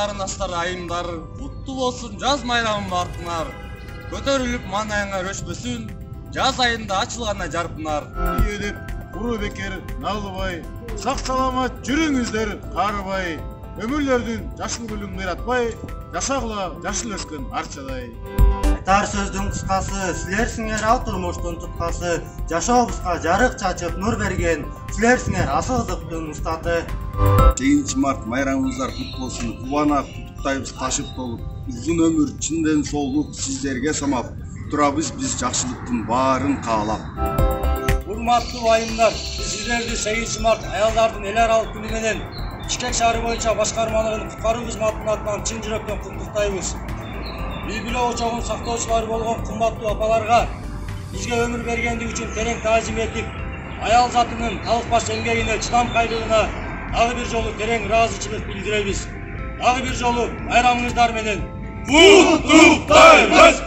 карындашдар айымдар, куттуу болсун жаз майрамы бартыңар. Көтөрүлүп манайыңар өчпөсүн, жаз айында ачылганда жарпынар. Ийе деп куру бекер налыбай, сак саламат жүрүңүздөр карыбай. Өмүрлөрдүн жашыл гүлүн ыйратпай, жашагыла жашыл өскөн арчадай. Айтар сөздүн кыскасы, силерсиңер ал турмуштун туткасы, жашообузга жарык чачып нур берген, силерсиңер асыл кызыктын устаты. 8 март майрамыңыздар кут болсун, кубана куттуктайбыз ташып толуп. Узун өмүр, чынден соолук сиздерге самап, турабыз биз жакшылыктын баарын каалап. Урматтуу айымдар, биз сиздерди 8 март аялдардын эл аралык күнү менен Бишкек шаары боюнча башкармалыгынын куткаруу кызматынын атынан чын жүрөктөн куттуктайбыз. Үй-бүлө очогунун сактоочулары болгон кымбаттуу апаларга бизге өмүр бергендиги үчүн терең таазим этип, аял затынын талыкпаш эмгегине, чыдамкайлыгына дагы бир жолу терең ыраазычылык билдиребиз. Дагы бир жолу майрамыңыздар менен куттуктайбыз!